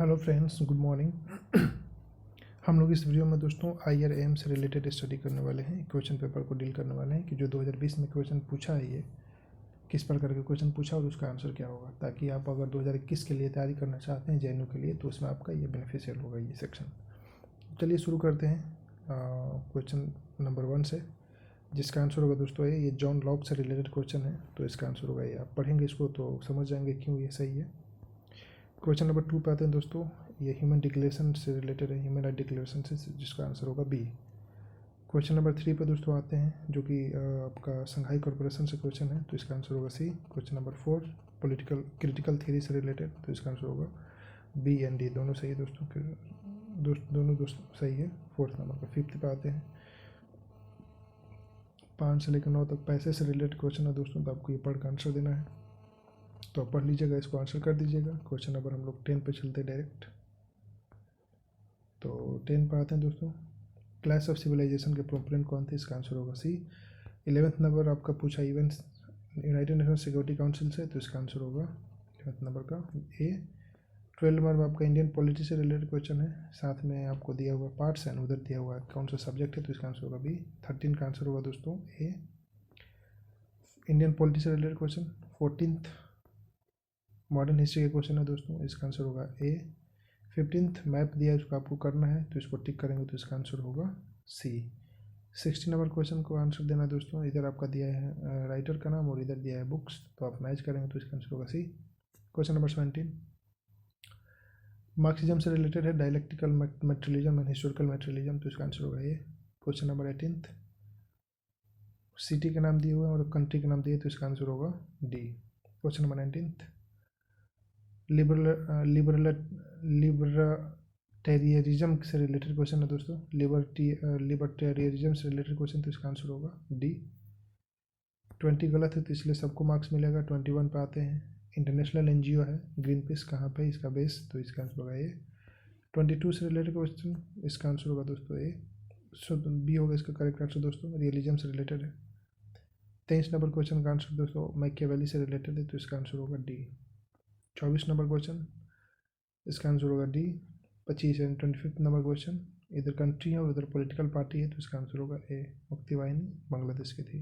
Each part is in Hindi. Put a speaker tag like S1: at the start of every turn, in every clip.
S1: Hello friends, good morning. हम लोग इस वीडियो में दोस्तों IRAM से रिलेटेड स्टडी करने वाले हैं। क्वेश्चन पेपर को डील करने वाले हैं कि जो 2020 में क्वेश्चन पूछा है, ये किस प्रकार के क्वेश्चन पूछा और उसका आंसर क्या होगा, ताकि आप अगर 2021 के लिए तैयारी करना चाहते हैं JNU के लिए, तो उसमें आपका ये बेनिफिशियल होगा ये सेक्शन। चलिए शुरू करते हैं क्वेश्चन नंबर 1 से, जिसका आंसर होगा दोस्तों ये जॉन लॉक से रिलेटेड क्वेश्चन है। तो इसका आंसर होगा ये। आप पढ़ेंगे इसको तो समझ जाएंगे क्यों ये सही है। क्वेश्चन नंबर 2 पे आते हैं दोस्तों। ये ह्यूमन डिक्लेरेशन से रिलेटेड है, ह्यूमन राइट डिक्लेरेशन से, जिसका आंसर होगा बी। क्वेश्चन नंबर 3 पे दोस्तों आते हैं, जो कि आपका संघाई कॉर्पोरेशन से क्वेश्चन है, तो इसका आंसर होगा C. Question number 4 political critical theory से रिलेटेड, तो इसका आंसर होगा बी एंड डी, दोनों सही है दोस्तों। दोनों दोस्तों सही है। 4th नंबर पर 5th पे आते हैं। 5 से लेकर 9 तक पैसे से रिलेटेड क्वेश्चन है दोस्तों, तो आपको ये पढ़ कर आंसर देना है, तो आप पढ़ लीजिएगा, इसको आंसर कर दीजिएगा। क्वेश्चन नंबर हम लोग 10 पे चलते हैं डायरेक्ट। तो 10 पे आते हैं दोस्तों। क्लैश ऑफ सिविलाइजेशन के प्रोपोनेंट कौन थे, इसका आंसर होगा सी। 11th नंबर आपका पूछा events United nation security council से, तो इसका आंसर होगा 11th नंबर का ए। 12 नंबर में आपका इंडियन पॉलिटी से रिलेटेड क्वेश्चन है, साथ में आपको दिया हुआ पार्ट्स एंड उधर दिया हुआ कौन सा सब्जेक्ट है, तो इसका आंसर होगा बी। 13 का आंसर होगा दोस्तों ए, इंडियन पॉलिटी से related question. 14th modern history के क्वेश्चन है दोस्तों, इसका आंसर होगा ए। 15th मैप दिया है, इसको आपको करना है, तो इसको टिक करेंगे तो इसका आंसर होगा सी। 60 नंबर क्वेश्चन को आंसर देना है दोस्तों। इधर आपका दिया है राइटर का नाम और इधर दिया है बुक्स, तो आप मैच करेंगे तो इसका आंसर होगा सी। क्वेश्चन नंबर 17 मार्क्सिज्म से रिलेटेड है, dialectical materialism and historical materialism, तो इसका आंसर होगा ए। क्वेश्चन नंबर 18 सिटी के नाम दिए हुए हैं और कंट्री के नाम दिए, तो इसका आंसर होगा डी। क्वेश्चन नंबर 19 लिबर्टेरियनिज्म से रिलेटेड क्वेश्चन है दोस्तों। लिबर्टेरियनिज्म से रिलेटेड क्वेश्चन, तो इसका आंसर होगा डी। 20 गलत है तो इसलिए सबको मार्क्स मिलेगा। 21 पे आते हैं। इंटरनेशनल NGO है ग्रीन पीस, कहाँ पे इसका बेस, तो इसका आंसर होगा ए। 22 से रिलेटेड क्वेश्चन, इसका आंसर होगा दोस्तों ए। सो बी होगा इसका करेक्ट आंसर दोस्तों, रियलिज्म से रिलेटेड है। 23 नंबर क्वेश्चन का आंसर दोस्तों मैकियावेली से रिलेटेड है, तो इसका आंसर होगा डी। 24 नंबर क्वेश्चन, इसका आंसर होगा डी। 25 एंड 25 नंबर क्वेश्चन, इधर कंट्री है और इधर पॉलिटिकल पार्टी है, तो इसका आंसर होगा ए, मुक्ति वाहिनी बांग्लादेश की थी।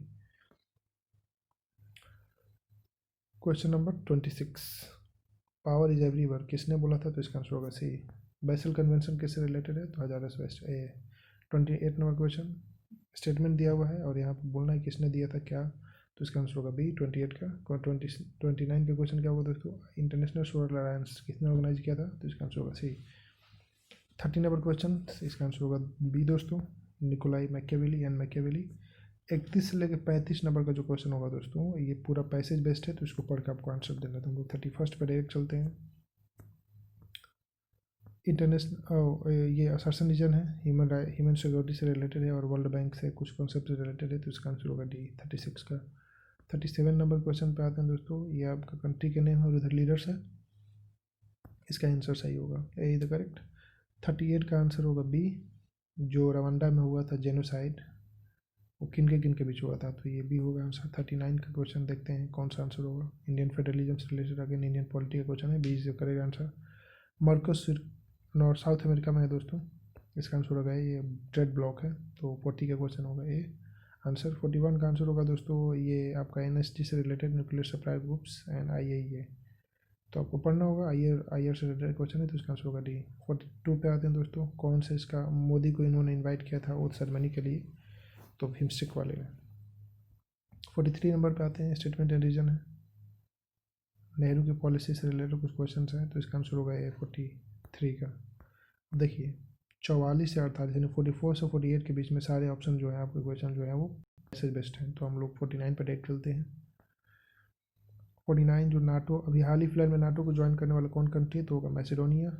S1: Question number 26 power is everywhere किसने बोला था, तो इसका आंसर होगा सी। बैसल कन्वेंशन किससे रिलेटेड है, तो हजारा वेस्ट ए। 28 नंबर क्वेश्चन, स्टेटमेंट दिया हुआ है और यहाँ पर बोलना है किसने दिया था क्या, तो इसका आंसर होगा बी 28 का। 29 का क्वेश्चन क्या होगा दोस्तों, इंटरनेशनल सोलर अलायंस किसने ऑर्गेनाइज किया था, तो इसका आंसर होगा सी। 30 नंबर क्वेश्चन, इसका आंसर होगा बी दोस्तों, निकोलाई मैकियावेली एंड मैकियावेली। 31 से लेकर 35 नंबर का जो क्वेश्चन होगा दोस्तों, ये पूरा पैसेज बेस्ड है, तो इसको पढ़ के आपको आंसर देना था। हम लोग 31 पर डायरेक्ट चलते हैं। इंटरनेशनल ये असर्शन रीजन है, ह्यूमन सिक्योरिटी से रिलेटेड है और वर्ल्ड बैंक से कुछ कॉन्सेप्ट से रिलेटेड है, तो इसका आंसर होगा डी 36 का। 37 नंबर क्वेश्चन पे आते हैं दोस्तों, ये आपका कंट्री के नेम है और उधर लीडर्स है, इसका आंसर सही होगा ए इज द करेक्ट। 38 का आंसर होगा बी, जो रवांडा में हुआ था जेनोसाइड, वो किन के बीच हुआ था, तो ये भी होगा आंसर। 39 का क्वेश्चन देखते हैं कौन सा आंसर होगा। इंडियन फेडरलिज्म से रिलेटेड अगेन इंडियन पॉलिटी का क्वेश्चन है, B is correct answer. Mercosur North South America में है दोस्तों, इसका आंसर होगा ये ट्रेड ब्लॉक है, तो 40 का क्वेश्चन होगा ए आंसर। 41 का आंसर होगा दोस्तों ये आपका NSG से related, nuclear supply groups and IAEA, तो आपको पढ़ना होगा। आईआर से रिलेटेड क्वेश्चन है, तो इसका आंसर होगा डी। 42 पे आते हैं दोस्तों, कौन से इसका मोदी को इन्होंने इन्वाइट किया था ओथ सेरेमनी के लिए, तो भीमस्टिक वाले में। 43 नंबर पे आते हैं, स्टेटमेंट एंड रीजन है, नेहरू की पॉलिसी से रिलेटेड कुछ क्वेश्चन हैं, तो इसका आंसर होगा ए 43 का। देखिए 44 से 48 यानी 44 से 48 के बीच में सारे ऑप्शन जो है आपके क्वेश्चन जो है वो मैसेज बेस्ड हैं, तो हम लोग 49 पर डायरेक्ट चलते हैं। 49 जो नाटो अभी हाल ही फिलहाल में नाटो को ज्वाइन करने वाला कौन कंट्री, तो होगा मैसेडोनिया।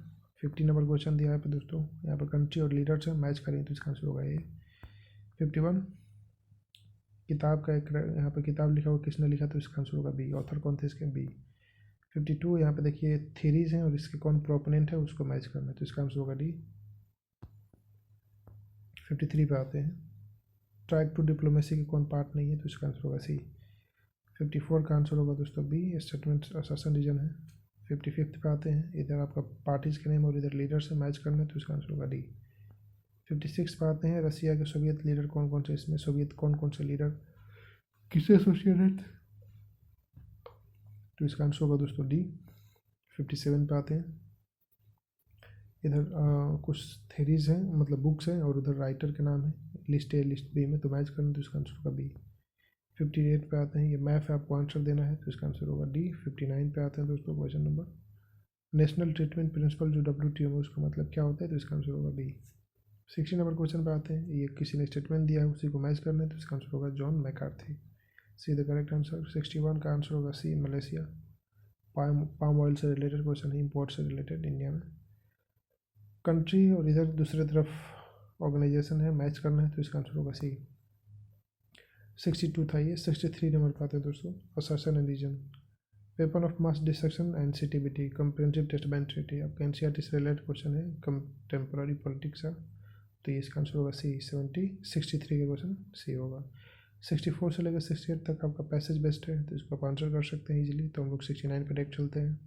S1: 50 नंबर क्वेश्चन दिया है पे दोस्तों, यहाँ पर कंट्री और लीडर्स है, मैच करें तो इसका आंसर होगा ए। 51 किताब का एक यहाँ पर किताब लिखा हुआ किसने लिखा, तो इसका आंसर होगा बी, ऑथर कौन थे इसके, बी। 52 यहाँ पे देखिए थीरीज हैं और इसके कौन प्रोपोनेंट है उसको मैच करना है, तो इसका आंसर होगा डी। 53 पे आते हैं, ट्रैक टू डिप्लोमेसी के कौन पार्ट नहीं है, तो इसका आंसर होगा सी। 54 का आंसर होगा दोस्तों बी, स्टेटमेंट असर्शन रीजन है। 55th पे आते हैं, इधर आपका पार्टीज़ के नेम और इधर लीडर से मैच करना है तो इसका आंसर होगा डी। 56 पे आते हैं, रसिया के सोवियत लीडर कौन कौन से, इसमें सोवियत कौन कौन से लीडर किससे एसोसिएटेड, तो इसका आंसर होगा दोस्तों डी। 57 पे आते हैं, इधर कुछ थेरीज हैं मतलब बुक्स हैं और उधर राइटर के नाम है, लिस्ट ए लिस्ट बी में, तो मैच करना तो इसका आंसर होगा बी। 58 पे आते हैं, ये मैथ है, आपको आंसर देना है तो इसका आंसर होगा डी। 59 पे आते हैं दोस्तों, question number, national treatment principle जो WTO में उसका मतलब क्या होता है, तो इसका आंसर होगा बी। 60 नंबर क्वेश्चन पे आते हैं, ये किसी ने स्टेटमेंट दिया है उसी को मैच करना है तो इसका आंसर होगा John McCarthy, see the correct answer. 61 का आंसर होगा सी, मलेशिया। पाम ऑयल से रिलेटेड क्वेश्चन है, इम्पोर्ट से रिलेटेड इंडिया में, कंट्री और इधर दूसरी तरफ ऑर्गेनाइजेशन है, मैच करना है तो इसका आंसर होगा सी। 62 था ये। 63 नंबर पे आते हैं दोस्तों, assertion and reason, weapon of mass destruction and CTBT, comprehensive test band treaty, आपका NCERT से रिलेटेड क्वेश्चन है, कंटेम्प्रेरी पॉलिटिक्स का, तो ये इसका आंसर होगा सी। 63 का क्वेश्चन सी होगा। 64 से लेकर 68 तक आपका पैसेज बेस्ड है तो इसको आप आंसर कर सकते हैं इजीली, तो हम लोग 69 पे डायरेक्ट चलते हैं।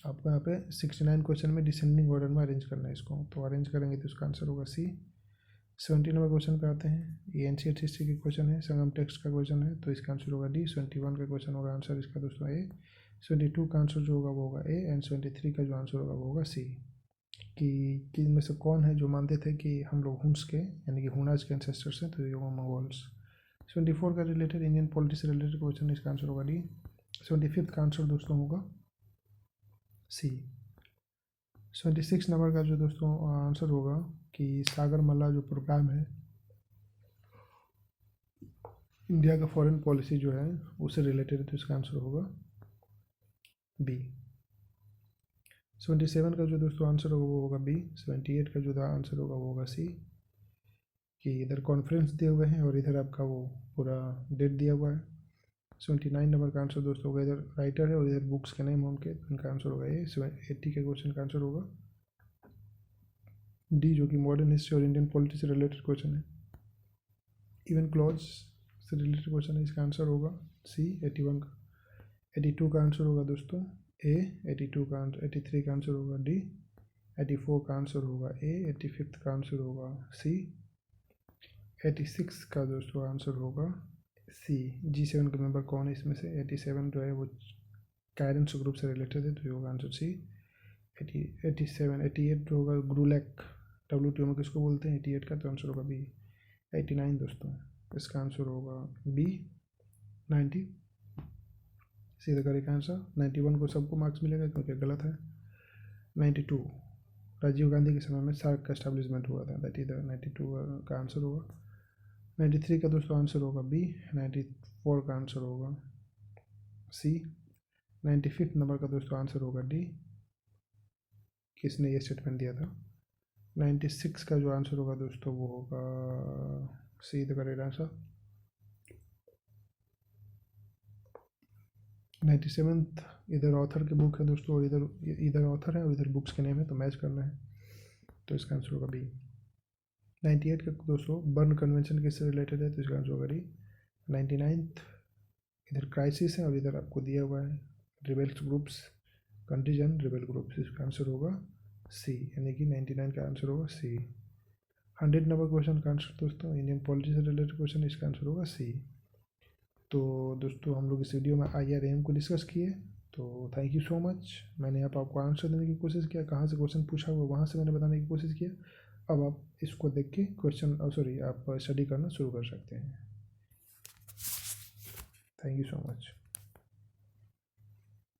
S1: आपको यहाँ पे 69 क्वेश्चन में डिसेंडिंग ऑर्डर में अरेंज करना है इसको, तो अरेंज करेंगे तो इसका आंसर होगा सी। 70 नंबर क्वेश्चन पे आते हैं, ये NCERT हिस्ट्री के क्वेश्चन है, संगम टेक्स्ट का क्वेश्चन है तो इसका आंसर होगा डी। 71 का क्वेश्चन होगा आंसर इसका दोस्तों ए। 72 का आंसर जो होगा वो होगा ए, एंड 73 का जो आंसर होगा वो होगा सी। कि इनमें से कौन है जो मानते थे कि हम लोग हुन्स के यानी कि हुनाज के एंसेस्टर्स हैं, तो ये होगा मंगोल्स। 74 का रिलेटेड इंडियन पॉलिटिक्स से रिलेटेड क्वेश्चन, इसका आंसर होगा डी। 75 का आंसर दोस्तों होगा सी। 76 नंबर का जो दोस्तों आंसर होगा कि सागर मल्ला जो प्रोग्राम है इंडिया का फॉरेन पॉलिसी जो है उससे रिलेटेड है तो इसका आंसर होगा बी। 77 का जो दोस्तों आंसर होगा वो होगा बी। 78 का जो आंसर होगा वो होगा सी, कि इधर कॉन्फ्रेंस दिए हुए हैं और इधर आपका वो पूरा डेट दिया हुआ है। 79 नंबर का आंसर दोस्तों होगा, इधर राइटर है और इधर बुक्स के नेम उनके, उनका आंसर होगा ए। 80 के क्वेश्चन का आंसर होगा डी, जो कि मॉडर्न हिस्ट्री और इंडियन पॉलिटिक्स से रिलेटेड क्वेश्चन है। इवन क्लॉज से रिलेटेड क्वेश्चन है, इसका आंसर होगा सी। 81 का 82 का आंसर होगा दोस्तों ए। 82 का आंसर 83 का आंसर होगा डी। 84 का आंसर होगा ए। 85 का आंसर होगा सी। 86 का दोस्तों आंसर होगा सी। G7 के मेंबर कौन है इसमें से, 87 जो है वो कैरेंस ग्रुप से रिलेटेड है तो ये होगा आंसर सी। 88 जो होगा ग्रुलैक, WTO में किसको बोलते हैं 88 का, तो आंसर होगा बी। 89 दोस्तों, इसका आंसर होगा बी। 90 सीधा करेक्ट आंसर। 91 को सबको मार्क्स मिलेगा क्योंकि गलत है। 92 राजीव गांधी के समय में सार्क का एस्टेब्लिशमेंट हुआ था, दैट इज द 92 का आंसर होगा। 93 का दोस्तों आंसर होगा बी। 94 का आंसर होगा सी। 95 नंबर का दोस्तों आंसर होगा डी, किसने ये स्टेटमेंट दिया था। 96 का जो आंसर होगा दोस्तों वो होगा सी द करेक्ट आंसर। 97 इधर ऑथर की बुक है दोस्तों और इधर ऑथर है और इधर बुक्स के नेम है तो मैच करना है तो इसका आंसर होगा बी। 98 का दोस्तों बर्न कन्वेंशन किससे रिलेटेड है तो इसका आंसर होगा डी। 99 इधर क्राइसिस है और इधर आपको दिया हुआ है rebels groups, contingent rebel groups, इसका आंसर होगा सी, यानी कि 99 का आंसर होगा सी। 100 नंबर क्वेश्चन का आंसर दोस्तों इंडियन पॉलिटी से रिलेटेड क्वेश्चन, इसका आंसर होगा सी। तो दोस्तों हम लोग इस वीडियो में IRAM को डिस्कस किए, तो थैंक यू सो मच। मैंने यहाँ पर आपको आंसर देने की कोशिश किया, कहाँ से क्वेश्चन पूछा हुआ वहाँ से मैंने बताने की कोशिश किया। अब आप इसको देख के क्वेश्चन आप स्टडी करना शुरू कर सकते हैं। Thank you so much.